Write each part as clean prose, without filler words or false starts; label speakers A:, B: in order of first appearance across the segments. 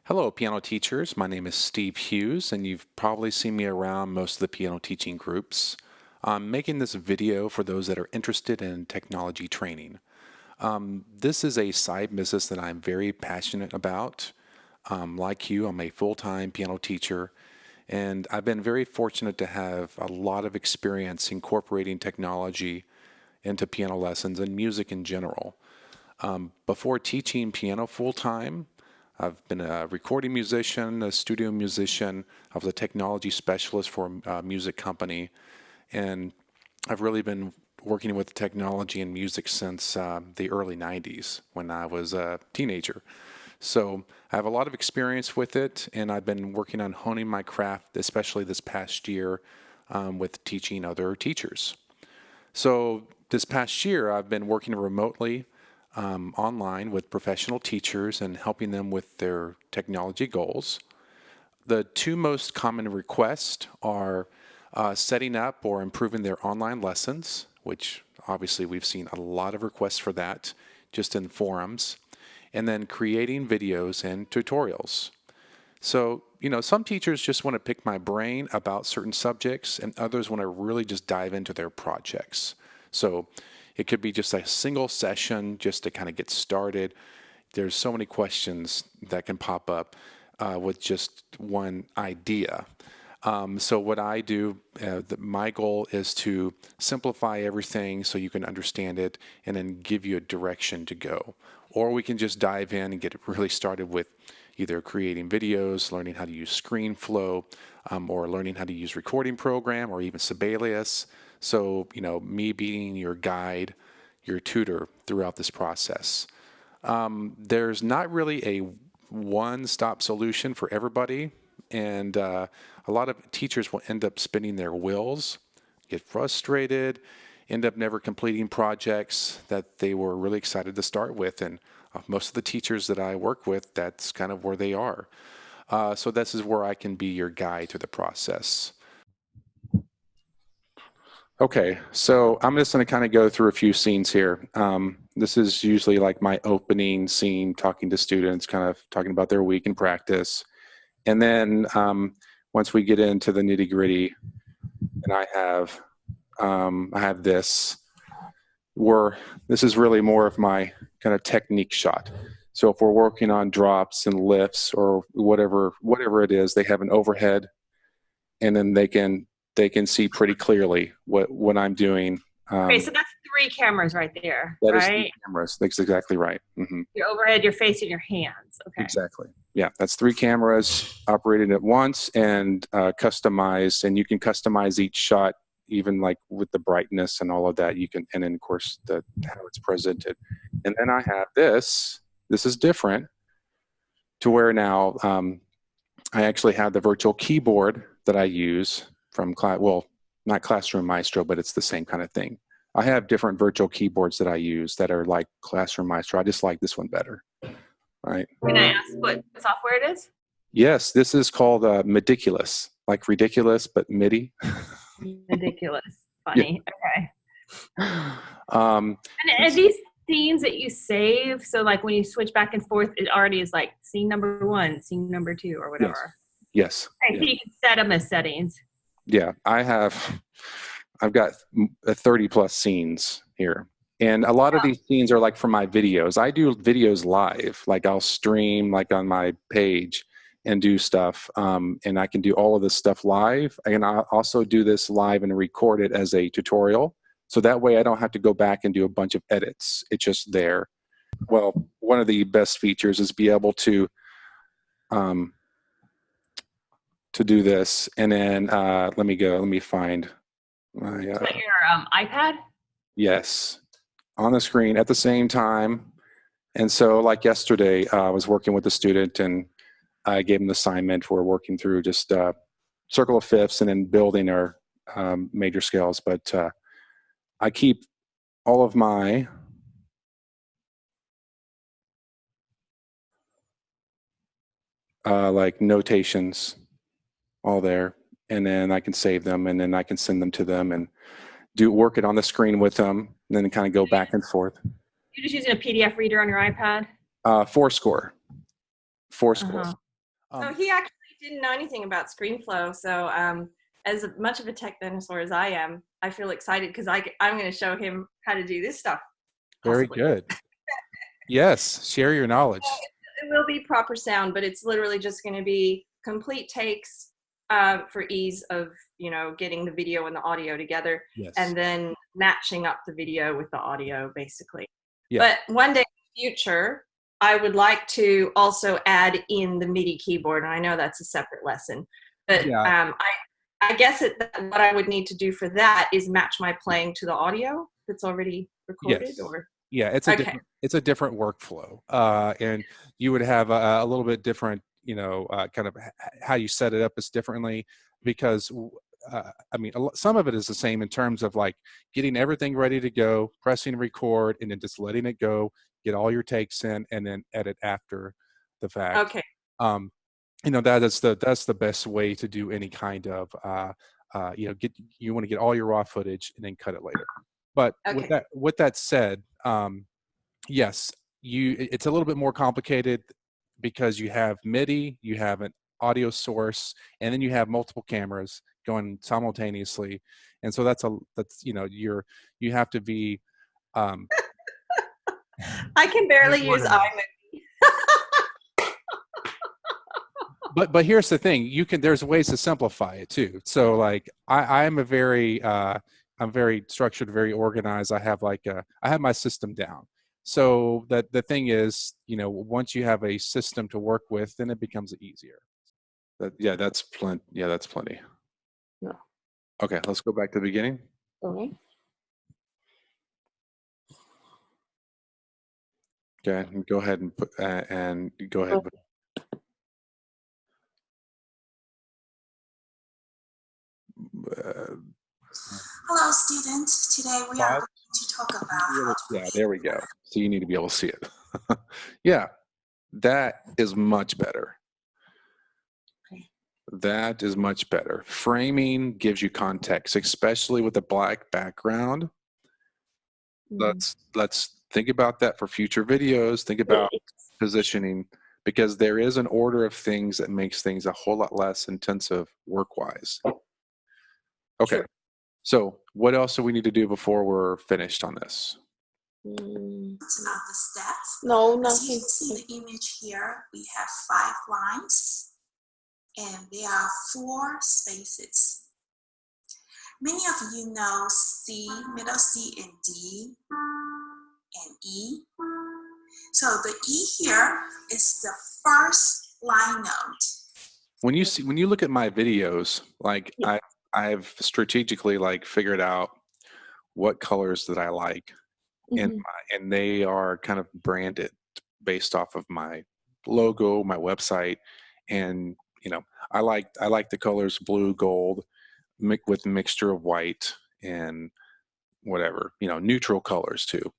A: Hello, piano teachers. My name is Steve Hughes, and you've probably seen me around most of the piano teaching groups. I'm making this video for those that are interested in technology training. This is a side business that I'm very passionate about. Like you, I'm a full-time piano teacher, and I've been very fortunate to have a lot of experience incorporating technology into piano lessons and music in general. Before teaching piano full-time, I've been a recording musician, a studio musician. I was a technology specialist for a music company, and I've really been working with technology and music since the early 90s when I was a teenager. So I have a lot of experience with it, and I've been working on honing my craft, especially this past year with teaching other teachers. So this past year, I've been working remotely online with professional teachers and helping them with their technology goals. The two most common requests are setting up or improving their online lessons, which obviously we've seen a lot of requests for that just in forums, and then creating videos and tutorials. So, some teachers just want to pick my brain about certain subjects, and others want to really just dive into their projects. So, it could be just a single session just to kind of get started. There's so many questions that can pop up with just one idea. So what I do, my goal is to simplify everything so you can understand it and then give you a direction to go. Or we can just dive in and get really started with either creating videos, learning how to use ScreenFlow, or learning how to use recording program or even Sibelius. So, me being your guide, your tutor throughout this process. There's not really a one-stop solution for everybody, and a lot of teachers will end up spinning their wheels, get frustrated, end up never completing projects that they were really excited to start with. And most of the teachers that I work with, that's kind of where they are. So this is where I can be your guide through the process. Okay, so I'm just going to kind of go through a few scenes here. This is usually like my opening scene, talking to students, kind of talking about their week in practice. And then once we get into the nitty gritty, and I have this, where this is really more of my kind of technique shot. So if we're working on drops and lifts or whatever it is, they have an overhead, and then they can see pretty clearly what I'm doing.
B: Okay, so that's three cameras right there,
A: That is three
B: right?
A: cameras. That's exactly right.
B: Your overhead, your face, and your hands. Okay.
A: Exactly. Yeah, that's three cameras operating at once and customized, and you can customize each shot, even like with the brightness and all of that. You can, and then of course how it's presented. And then I have this. This is different to where now I actually have the virtual keyboard that I use from class. Well, not Classroom Maestro, but it's the same kind of thing. I have different virtual keyboards that I use that are like Classroom Maestro. I just like this one better. Right.
B: Can I ask what software it is?
A: Yes, this is called Meticulous, like ridiculous, but MIDI.
B: Ridiculous.
A: Yeah.
B: Funny. Okay.
A: Um,
B: And are these scenes that you save? So like when you switch back and forth, it already is like scene number one, scene number two, or
A: yes,
B: whatever.
A: yes,
B: Okay,
A: yeah,
B: so you can set them as settings.
A: yeah. I've got 30 plus scenes here. And a lot of these scenes are like for my videos. I do videos live, like I'll stream like on my page and do stuff. And I can do all of this stuff live. And I also do this live and record it as a tutorial. So that way I don't have to go back and do a bunch of edits. It's just there. Well, one of the best features is be able um, to do this. And then let me find my,
B: Is that your iPad?
A: yes, on the screen at the same time. And so like yesterday, I was working with a student and I gave him the assignment. We're working through just circle of fifths and then building our major scales. But I keep all of my like notations all there, and then I can save them, and then I can send them to them and work it on the screen with them, and then kind of go back and forth.
B: You're just using a PDF reader on your iPad?
A: Fourscore. Fourscore.
B: Uh-huh.
C: So
A: Um,
C: he actually didn't know anything about ScreenFlow. So as much of a tech dinosaur as I am, I feel excited because I'm going to show him how to do this stuff,
A: very
C: possibly.
A: good. Yes, share your knowledge.
C: It will be proper sound, but it's literally just going to be complete takes for ease of, getting the video and the audio together,
A: Yes.
C: and then matching up the video with the audio, basically.
A: Yeah.
C: But one day in the future, I would like to also add in the MIDI keyboard, and I know that's a separate lesson. But
A: Yeah.
C: I guess what I would need to do for that is match my playing to the audio that's already recorded,
A: Yes.
C: or
A: Yeah,
C: okay.
A: it's a different workflow, and you would have a little bit different, kind of how you set it up is differently because I mean, some of it is the same in terms of like getting everything ready to go, pressing record, and then just letting it go, get all your takes in, and then edit after the fact.
C: Okay.
A: Um, that's the best way to do any kind of you want to get all your raw footage and then cut it later. But
C: Okay.
A: with that said, yes, it's a little bit more complicated because you have MIDI, you have an audio source, and then you have multiple cameras going simultaneously, and so you have to be. Um,
C: I can barely use iMovie.
A: but here's the thing: there's ways to simplify it too. So like I'm a very I'm very structured, very organized. I have I have my system down. So that the thing is, once you have a system to work with, then it becomes easier. That's plenty. Yeah, that's plenty.
C: Yeah.
A: Okay, let's go back to the beginning.
C: Okay.
A: Okay, go ahead and put and go ahead.
C: Okay.
D: Hello, students. Today we are going to talk about how to
A: Yeah, there we go. So you need to be able to see it. Yeah, that is much better.
C: Okay.
A: That is much better. Framing gives you context, especially with a black background. Let's think about that for future videos. Think about positioning, because there is an order of things that makes things a whole lot less intensive work-wise. Okay.
C: Sure.
A: So what else do we need to do before we're finished on this?
D: About the steps.
C: No,
D: As
C: nothing.
D: you can see the image here, we have 5 lines and there are 4 spaces. Many of you know C, middle C and D and E. So the E here is the first line note.
A: When you look at my videos, like I've strategically figured out what colors that I like, and they are kind of branded based off of my logo, my website, and I like the colors blue, gold, with a mixture of white and whatever, neutral colors too.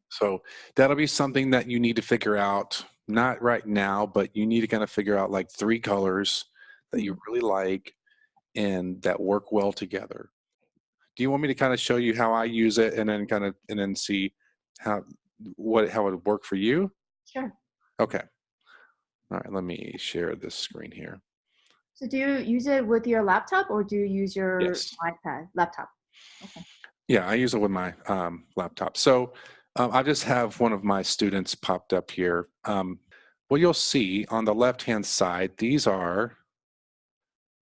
A: So that'll be something that you need to figure out, not right now, but you need to kind of figure out 3 colors that you really like and that work well together. Do you want me to kind of show you how I use it and then see how it would work for you?
B: Sure.
A: Okay. All right, let me share this screen here.
B: So do you use it with your laptop or do you use your iPad, laptop? Okay.
A: Yeah, I use it with my laptop. So I just have one of my students popped up here. What you'll see on the left-hand side, these are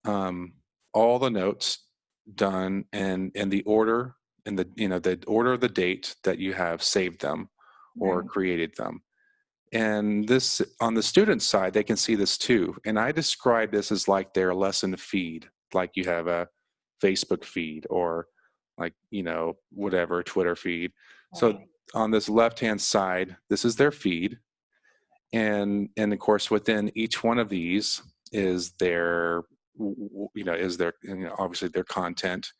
A: all the notes done and in the order, and the order of the date that you have saved them or created them. And this, on the student side, they can see this too. And I describe this as like their lesson feed, like you have a Facebook feed or whatever, Twitter feed. So on this left-hand side, this is their feed. And of course, within each one of these is their, obviously their content.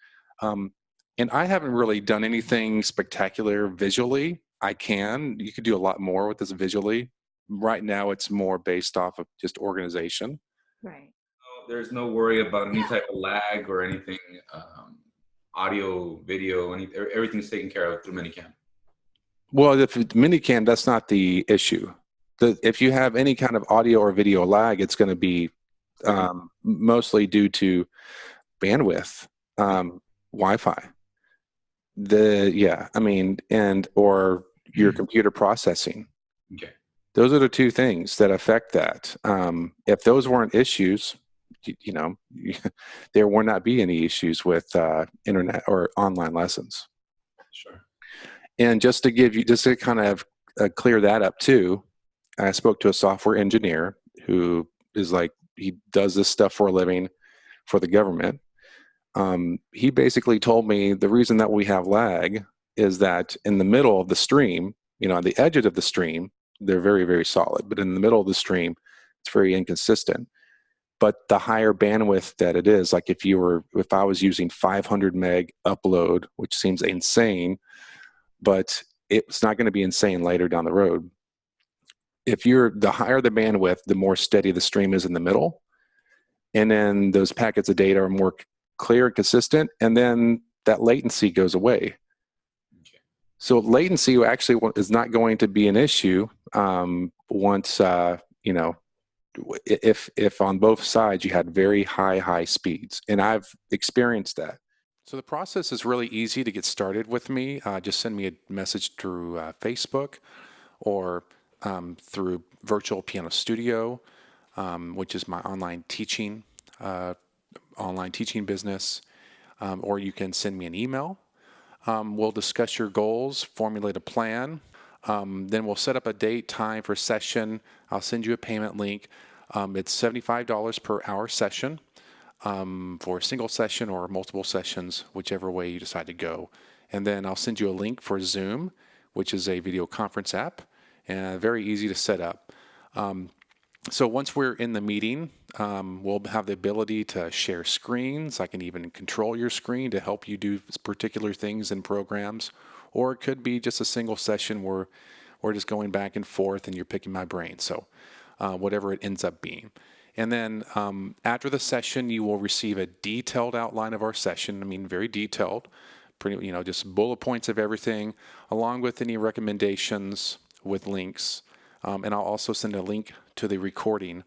A: And I haven't really done anything spectacular visually. You could do a lot more with this visually. Right now, it's more based off of just organization.
B: Right.
E: There's no worry about any type of lag or anything, audio, video, everything's taken care of through Minicam.
A: Well, if it's Minicam, that's not the issue. If you have any kind of audio or video lag, it's going to be mostly due to bandwidth, Wi-Fi. Or your computer processing.
E: Okay.
A: Those are the two things that affect that. If those weren't issues, there would not be any issues with internet or online lessons.
E: Sure.
A: And just to kind of clear that up too, I spoke to a software engineer who is he does this stuff for a living for the government. He basically told me the reason that we have lag is that in the middle of the stream, on the edges of the stream, they're very, very solid, but in the middle of the stream, it's very inconsistent. But the higher bandwidth that it is, like if I was using 500 meg upload, which seems insane, but it's not going to be insane later down the road. The higher the bandwidth, the more steady the stream is in the middle. And then those packets of data are more clear and consistent, and then that latency goes away.
E: Okay.
A: So latency actually is not going to be an issue once, if on both sides you had very high speeds. And I've experienced that. So the process is really easy to get started with me. Just send me a message through Facebook or through Virtual Piano Studio, which is my online teaching business, or you can send me an email. We'll discuss your goals, formulate a plan. Then we'll set up a date, time for session. I'll send you a payment link. It's $75 per hour session for a single session or multiple sessions, whichever way you decide to go. And then I'll send you a link for Zoom, which is a video conference app, and very easy to set up. So once we're in the meeting, we'll have the ability to share screens. I can even control your screen to help you do particular things in programs. Or it could be just a single session where we're just going back and forth and you're picking my brain. So whatever it ends up being. And then after the session, you will receive a detailed outline of our session. I mean, very detailed, just bullet points of everything, along with any recommendations with links. And I'll also send a link to the recording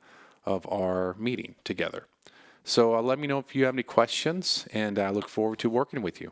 A: of our meeting together. So let me know if you have any questions, and I look forward to working with you.